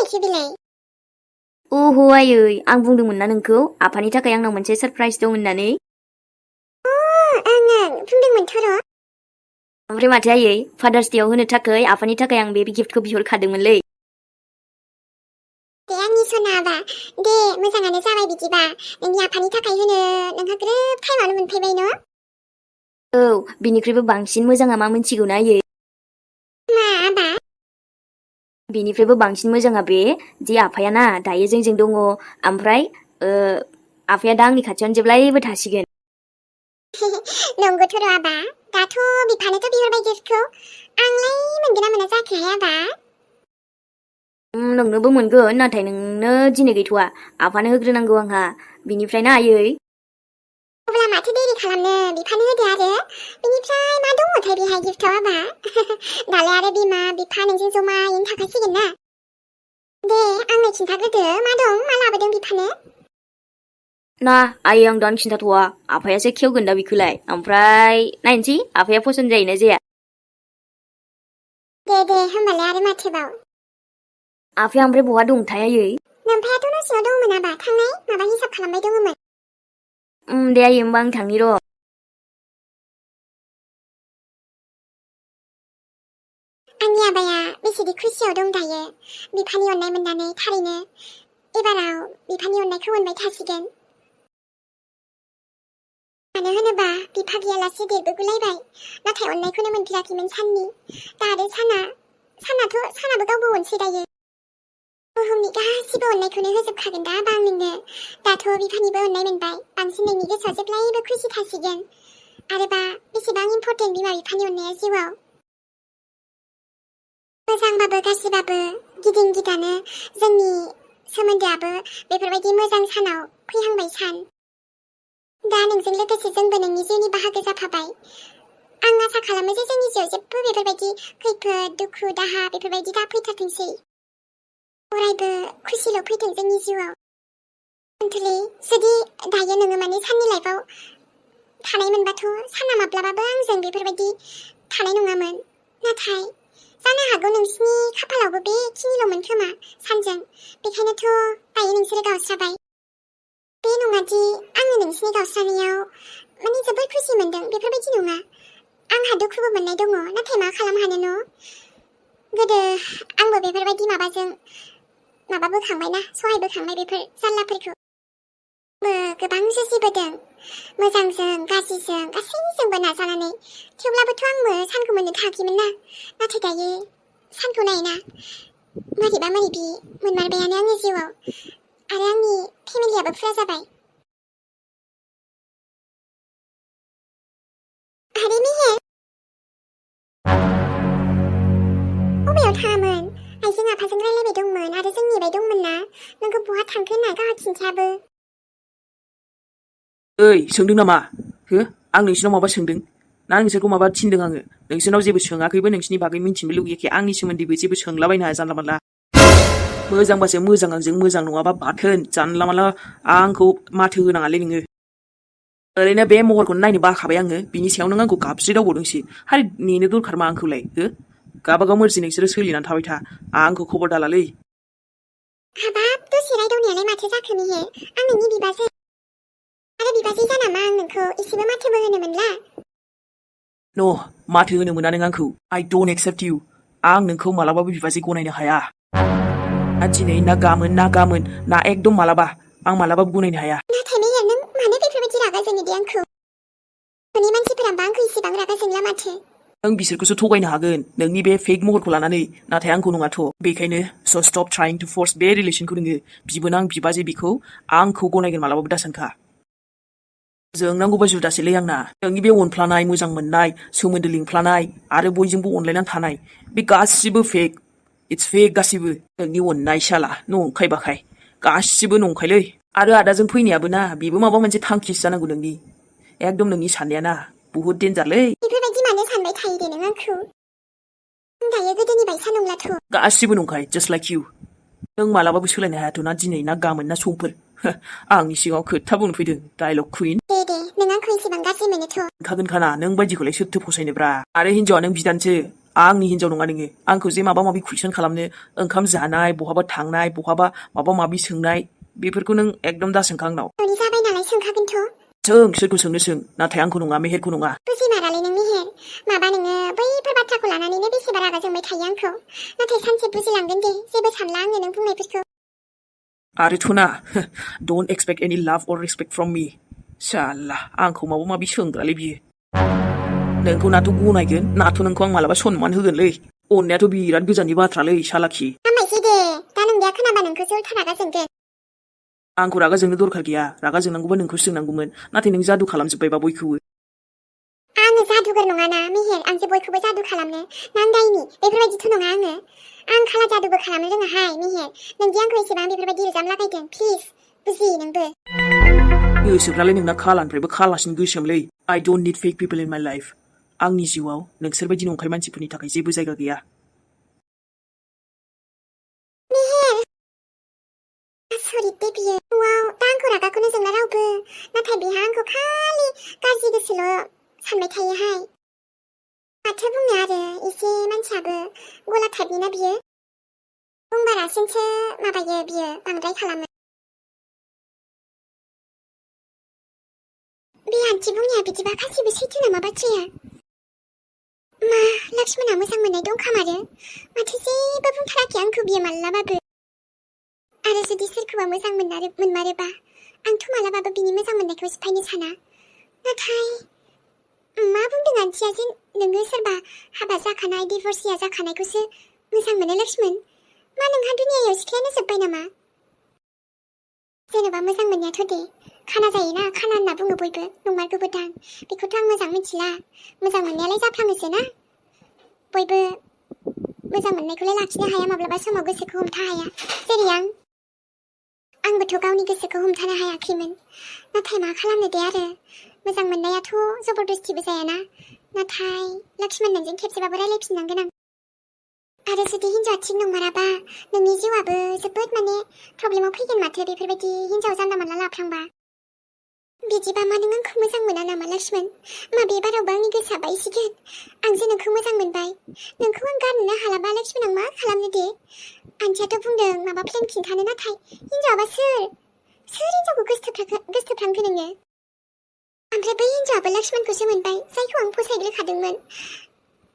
बुंनायसो बिलाय? ओहो आयै आं बुंदोंमोन ना नोंखौ आफानि थाखाय आंनाव मोनसे सारप्राइज दं होननानै। ओं बुंदोंमोनथ' र'। ओमफ्राय माथो आयै फादार्स डेआव होनो थाखाय आफानि थाखाय आं बे गिफ्टखौ बिहरखादोंमोनलै। दे आंनि सनाबा दे मोजाङानो जाबाय बिदिबा नोंनि आफानि थाखाय होनो नोंहा ग्रोब टाइमावनो मोनफैबाय न'? औ बिनिख्रुइबो बांसिन मोजाङा मा मिन्थिगौना आयै? मा आबा? बिनिफ्रायबो बांसिन मोजाङा बे दि आफाया ना दायो जोंजों दङ ओमफ्राय आफाया दा आंनि खाथियावनो जेब्लायबो थासिगोन। नंगौथ' र' आबा दाथ' बिफानोथ' बिहरबाय गिफ्टखौ आंलाय मोनगोन ना मोना जाखोहाय आबा? नोंनोबो मोनगोन नाथाय नोंनो दिनै गैथ'वा आफानो होग्रोनांगौ आंहा बिनिफ्राय ना आयै। अब्ला माथो देरि खालामनो बिफानो होदो आरो बिनिफ्राय मा दङथाय बेहाय गिफ्टआव आबा? दालाय आरो बिमा बिफा नोंजों जमायैनो थाखासिगोन ना। दे आंनो खिन्थाग्रोदो मा दं मा लाबोदों बिफानो? ना आयै आं दानो खिन्थाथ'वा आफायासो खेवगोन दा बिखौलाय ओमफ्राय नायनोसै आफाया पसन्द जायोना जाया। दे होमबालाय आरो माथोबाव। आफाया ओमफ्राय बहा दंथाय आयै? नोमफायाथ' न' सिङाव दंमोन आबा थांनाय माबा हिसाब खालामबाय दङमोन। दे आयै होमबा आं थांनि र'। आंनि आबाया बेसेदि खुसियाव दं दायो बिफानि अननाय मोननानै थारैनो एबाराव बिफानि अननायखौ मोनबाय थासिगोन। मानो होनोबा बिफा गैयालासे देरबोगुलायबाय नाथाय अननायखौनो मोनफेराखैमोन साननि दा आरो सानाबो गावबो अनसै दायो। बुहुमनि गासिबो अननायखौनो होजोबखागोन दा आबा आं नोंनो दाथ' बिफानिबो अननाय मोनबाय बांसिन नोंनि गोसोआव जेब्लायबो खुसि थासिगोन आरोबा बेसेबां इम्परटेन्ट बिमा बिफानि अननाया जिउआव। मोजांबाबो गाज्रिबाबो गिदिं गिदानो जोंनि सोमोन्दोआबो बेफोरबायदि मोजां सानाव फैहांबाय सान। दा नोंजों लोगोसे जोंबो नोंनि जिउनि बाहागो जाफाबाय। आं आसा खालामो जे जोंनि जिउआव जेबो बेफोरबायदि खैफोद दुखु दाहा बेफोरबायदि दा फैथारथोंसै। अरायबो खुसिल' फैथों जोंनि जिउआव। अनथुलि जुदि दायो नोङो माने साननि लाइफआव थानाय मोनबाथ' साना माब्लाबाबो आंजों बेफोरबायदि थानाय नङामोन। नाथाय जानो हागौ नोंसिनि खाफालावबो बेखिनिल'मोन खोमा सानजों बेखायनोथ' दायो नोंसोरो गावस्राबाय। बे नङादि आङो नोंसिनि गावस्रानायाव माने जोबोद खुसि मोनदों बेफोरबायदि नङा। आंहा दुखुबो मोननाय दङ नाथाय मा खालाम हानो न'? गोदो आंबो बेफोरबायदि माबाजों माबा बोखांबायना सहाय बोखांबाय बेफोर जारलाफोरखौ। गोबां जुजिबोदों मोजांजों गाज्रिजों गासैजोंबो नाजानानै थेवब्लाबोथ' आंबो सानखौ मोननो थाङाखैमोन ना नाथाय दायो सानखौ नायना मोरैबा मोरैबि मोनमारबायानो आंनि जिउआव आरो आंनि फेमिलियाबो फुरा जाबाय। आरे मेहेर बबेयाव थाङामोन? आइजों आफाजों रायलायबाय दंमोन आरो जों नेबाय दंमोन ना नोंखौ बहा थांखो होनना गावहा खिन्थायाबो। ओइ सोंदों नामा हो आं नोंसिनाव माबा सोंदों ना नोंसोरखौ माबा थिनदों आङो? नोंसोरनाव जेबो सोङाखैबो नोंसिनि बागै मिन्थिनो लुगैयाखै आंनि सोमोन्दैबो जेबो सोंलाबायनो हाया जानला मानला। मोजांबासो मोजां आंजों मोजां नङाबा बाथोन जानला मानला आंखौ माथो होनाङालै नोङो। ओरैनो बे महरखौनो नायनो बाखाबाय आङो बिनि सायाव नों आंखौ गाबज्रि दावबावदोंसो। हाय नेनो दरखार मा आंखौलाय हो गाबागाव मर्जि नोंसोरो सोलिनानै थाबाय था आंखौ खबर दालालै। हाबाब दसे रायदावनायालाय माथो जाखो मेहेर आं नोंनि बिबाजै आरो बिबाजै जानामा आं नोंखौ एसेबो माथोबो होनो मोनला। न' माथो होनो मोना नों आंखौ आइ डन्ट एक्सेप्ट इउ। आं नोंखौ मालाबाबो बिबाजै गनायनो हाया। ना दिनै ना गामोन ना एकदम मालाबा आं मालाबाबो गनायनो हाया। नाथाय मेहेर नों मानो बेफोरबायदि रागा जोङो दे आंखौ? न'नि मानसिफोराबा आंखौ इसेबां रागा जोंला माथो। नों बिसोरखौसो थगायनो हागोन नोंनि बे फेक महरखौ लानानै नाथाय आंखौ नङाथ'। बेखायनो स' स्टप ट्राइं टु फर्स बे रिलेसनखौ नोङो बिबोनां बिबाजै बिखौ आंखौ गनायगोन मालाबाबो दासानखा। जों नांगौबा जुदासैलै आंना नोंनि बे अनफ्लानाय मोजां मोननाय सोमोन्दो लिंफ्लानाय आरो बयजोंबो अनलायनानै थानाय बे गासिबो फेक। इट्स फेक गासिबो नोंनि अननाय साला नंखाय बाखाय गासिबो नंखायलै। आरो आदाजों फैनायाबो ना बेबो माबा मोनसे थांखिसो जानांगौ नोंनि। एकदम नोंनि साननाया ना बुहुत डेन्जारलै। बेफोरबायदि मानो सानबाय थायो दे नों आंखौ? आं दायो गोदोनि बायसा नंलाथ'। गासिबो नंखाय जास्ट लाइक इउ। नों मालाबाबो सोलायनो हायाथ' ना दिनै ना गामोन ना समफोर। आंनि सिगाङाव खोथा बुंनो फैदों डायलग कुइन। दे नों आंखौ एसेबां गाज्रि मोनोथ'। मोनखागोनखाना नों बायदिखौलाय सोरथो फसायनोब्रा आरो हिनजावा नों बिदानोसो आंनि हिनजाव नङा नोङो आंखौ जे माबा माबि कुइसन खालामनो ओंखाम जानाय बहाबा थांनाय बहाबा माबा माबि सोंनाय बेफोरखौ नों एकदम दा सोंखा आंनाव न'नि जाबाय नालाय सोंखागोनथ' सोरखौ सोंनो सों नाथाय आंखौ नङा मेहेरखौ नङा बुजिमारालै नों मेहेर माबा नोङो बैफोर बाथ्राखौ लानानैनो बेसेबा रागा जोंबाय थायो आंखौ नाथाय सानसे बुजिलांगोन दे जेबो सानला आङो नों बुंनायफोरखौ आरो थुना don't expect any love or respect from me साला आंखौ माबा माबि सोंग्रालै बियो नोंखौ नाथ' गनायगोन नाथ' नोंखौ आं मालाबा सनमान होगोनलै अननायाथ' बिराद गोजाननि बाथ्रालै सालाखि हामबायसै दे दा नोंनिया खोनाबा नोंखौसो उल्था रागा जोंगोन आंखौ रागा जोंनो दरखार गैया रागा जोंनांगौबा नोंखौ सोंनांगौमोन नाथाय नों जादु खालामजोब्बायबा बयखौबो आङो जादुगर नङाना मेहेर आं जे बयखौबो जादु खालामनो नांदायनि बेफोरबायदिथ' नङा आं खाला जादुबो खालामनो रोङाहाय मेहेर नोंदि आंखौ एसेबां बेफोरबायदि इल्जाम लागायदों प्लिज बुजि नोंबो गोसोफ्रालाय नोंना खालानिफ्रायबो खालासिन गोसोमलै I don't need fake people in my life आंनि जिउआव नोंसोरबायदि नंखाय मानसिफोरनि थाखाय जेबो जायगा गैया मेहेर सरि दे बियो न'आव दा आंखौ रागाखौनो जोंला रावबो नाथाय बेहा आंखौ खालि गाज्रि गोसोल' सानबाय थायोहाय माथो बुंनो आरो एसे मानसियाबो गला टाइपनिना बियो बुंबारासिनसो माबायो बियो बांद्राय खालामो बे आन्थि बुंनाया बिदिबा गासिबो सैथो नामा बाथ्राया मा लक्ष्मणआ मोजां मोननाय दंखामारो माथो जेबो बुंथाराखै आंखौ बियो मालाबाबो आरो जुदि सोरखौबा मोजां मोनमारोबा आंथ' मालाबाबो बिनि मोजां मोननायखौ सिफायनो साना नाथाय मा बुंदों आन्थिया जे नोङो सोरबा हाबा जाखानाय डिभर्सिया जाखानायखौसो मोजां मोनो लक्ष्मण मा नोंहा दुनियायाव सिख्लायानो जोब्बाय नामा जेनेबा मोजां मोननायाथ' दे खाना जायोना खाना होनना बुङो बयबो नंमारगौबो दां बेखौथ' आं मोजां मिथिला मोजां मोननायालाय जाफ्लाङोसो ना बयबो मोजां मोननायखौलाय लाखिनो हाया माब्लाबा समाव गोसोखौ हमथा हाया जेरै आंबोथ' गावनि गोसोखौ हमथानो हायाखैमोन नाथाय मा खालामनो दे आरो मोजां मोननायाथ' जबरदस्तिबो जायाना नाथाय लक्ष्मण नोंजों खेबसेबाबो रायलायफिननांगोन आं आरो जुदि हिन्जावआ थिग नंमाराबा नोंनि जिउआबो जोबोद प्रब्लेमाव फैगोन माथो बेफोरबायदि हिन्जाव जानला मानला लाफ्लांबा बिदिबा मा नों आंखौ मोजां मोना नामा लक्ष्मण माबे बारावबो आंनि गोसोआ बायसिगोन आं जे नोंखौ मोजां मोनबाय नोंखौ आं गारनोनो हालाबा लक्ष्मण आं मा खालामनो दे आन्थियाथ' बुंदों माबा प्लेन खिन्थानो नाथाय हिन्जावाबा सोर हिन्जावखौ गोसोथोफ्रांखो नोङो ओमफ्राय बै हिन्जावाबो लक्ष्मणखौसो मोनबाय जायखौ आं फसायग्रोखादोंमोन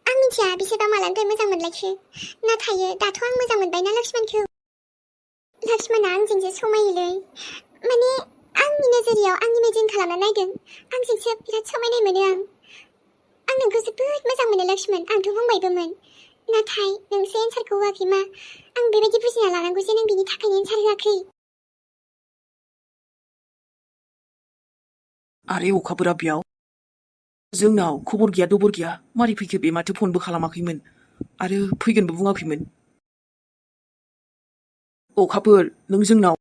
आं मिथिया बिसोरबा मालानिफ्राय मोजां मोनलायखो नाथाय दाथ' आं मोजां मोनबायना लक्ष्मणखौ लक्ष्मणआ आंजोंसो समायोलै आंनि नोजोरियाव आं इमेजिन खालामना नायदों आंजोंसो बिराद समायनाय मोनो आं नोंखौ जोबोद मोजां मोनो लक्ष्मण आंथ' बुंबायबोमोन नाथाय नोंसो एन्सारखौ होआखै मा आं बेबायदि बुजिना लानांगौ जे नों बिनि थाखायनो एन्सार होआखै आरे अखाफोरा बेयाव जोंनाव खबर गैया दबर गैया मारै फैखो बे माथो फनबो खालामाखैमोन आरो फैगोनबो बुङाखैमोन अखाफोर नों जोंनाव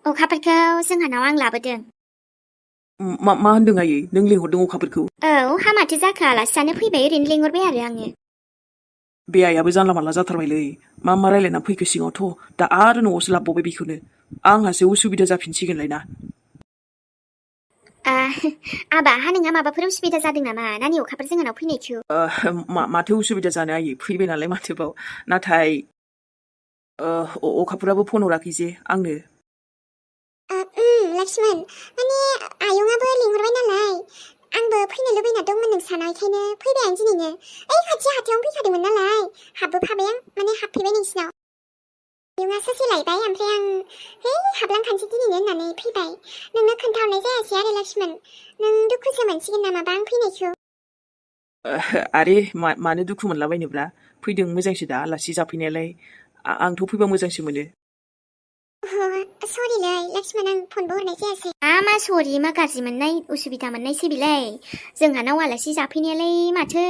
अखाफोरखौ जोंहानाव आं लाबोदों मा होनदों आयै नों लिंहरदों अखाफोरखौ औ हामाथो जाखो आलासि जानो फैबाय ओरैनो लिंहरबाय आरो आङो बे आइयाबो जानला मानला जाथारबायलै मा रायलायना फैखो सिङावथ' दा आरो न'आवसो लाबोबाय बेखौनो आंहासो उसुबिदा जाफिनसिगोनलाय ना आबा हा नोंहा माबाफोर उसुबिदा जादों नामा नानि अखाफोर जोंहानाव फैनायखौ माथो उसुबिदा जानो आयै फैबाय नालाय माथोबाव नाथाय अखाफोराबो फन हराखै जे आंनो लक्ष्मण आयंआबो लिंहरबाय नालाय आंबो फैनो लुबैना दंमोन नोंसानाव बेखायनो फैबाय आं दिनैनो ओइ खाथि हाथायावनो फैखादोंमोन नालाय हाबबोफाबाय आं हाबफैबाय नोंसिनाव आयंआ ससे लायबाय ओमफ्राय आं हाबलांखानोसै दिनैनो होननानै फैबाय नोंनो खोन्थाहरनाय जायासै आरो लक्ष्मण नों दुखुसो मोनसिगोन नामाबा आं फैनायखौ आरे मानो दुखु मोनलाबायनोब्रा फैदों मोजांसो दा आलासि जाफैनायालाय आंथ' फैबा मोजांसो मोनो सरिलै लक्ष्मण आं फनबो हरनाय जायासै मा सरि मा गाज्रि मोननाय उसुबिदा मोननायसो बिलाय जोंहानाव आलासि जाफैनायालाय माथो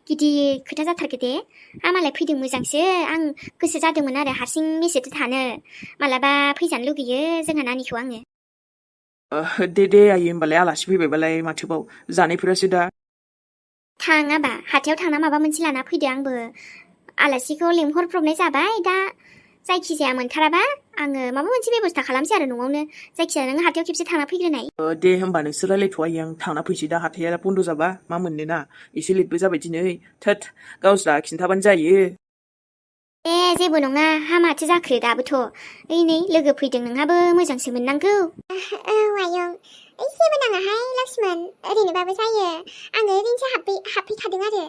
गिदिर खोथा जाथारखो दे मालाय फैदों मोजांसो आं गोसो जादोंमोन आरो हारसिं बेसेथो थानो मालाबा फैजानो लुगैयो जोंहा नानिखौ आङो दे आयै होमबालाय आलासि फैबायबालाय माथोबाव जानायफोरासो दा हाथायाव थांना माबा मोनसे लाना फैदो आंबो आलासिखौ लेंहरब्रबनाय जाबाय दा जायखिजाया मोनथाराबा आङो माबा मोनसे बेबस्था खालामसै आरो न'आवनो जायखिजाया नों हाथायाव खेबसे थांना फैग्रोनाय दे होमबा नोंसोर रायलायथ'आ आं थांना फैसै दा हाथाया बन्द' जाबा मा मोननो ना एसे लेटबो जाबाय दिनै थोद गावस्रा खिन्थाबानो जायो जेबो नङा हामाथो जाखो दाबोथ' ओइ नै लोगो फैदों नोंहाबो मोजांसो मोननांगौ औ आयं जेबो नाङाहाय लक्ष्मण ओरैनोबाबो जायो आङो ओरैनोसो हाबफैखादों आरो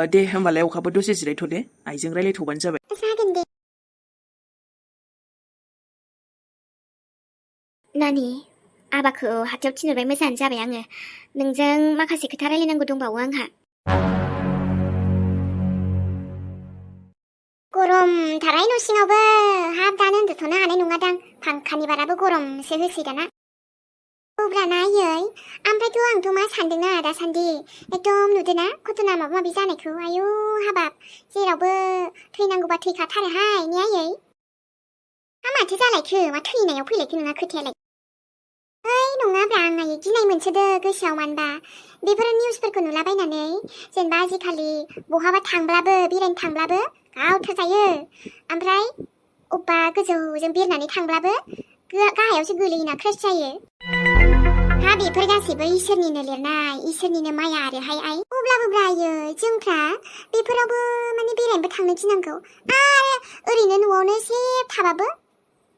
दे होमबालाय अखाबो दसे जिरायथ' दे आइजों रायलायथ'बानो जाबाय जागोन दे नानि आबाखौ हाथायाव थिनहरबाय मोजाङानो जाबाय आङो नोंजों माखासे खोथा रायलायनांगौ दंबावो आंहा गरमथाराय न' सिङावबो हाब दानो उन्दुथ'नो हानाय नङादां फांखानि बाराबो गरमसो होसै दाना अब्ला नायै ओमफ्रायथ' आंथ' मा सानदोंना दासान्दि एकदम नुदोंना घटना माबा माबि जानायखौ आयौ हाबाब जेरावबो थैनांगौबा थैखाथारोहाय ने आयै माथो जालायखो मा थैनायाव फैलायखो नोंहा खोथायालाय ओइ नङाब्रा आं आयै गिनाय मोनसोदो गोसोआव मानबा बेफोर निउसफोरखौ नुलाबायनानै जेनेबा आजिखालि बहाबा थांब्लाबो बेरायनो थांब्लाबो गावथारजायो ओमफ्राय अबेबा गोजौजों बिरनानै थांब्लाबो गाहायावसो गोलैयोना क्रेश जायो हा बेफोर गासैबो इसोरनिनो लिरनाय इसोरनिनो माया आरोहाय आइ अब्लाबो ब्रायो जोंफ्रा बेफोरावबो माने बेरायनोबो थांनो गिनांगौ आरो ओरैनो न'आवनो सेफ थाबाबो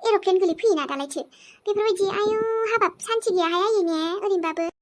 एर'प्लेन गोलैफैयोना दालायथो बेफोरबायदि आयु हाबाब सान्थि गैयाहाय आयै ने ओरैनोबाबो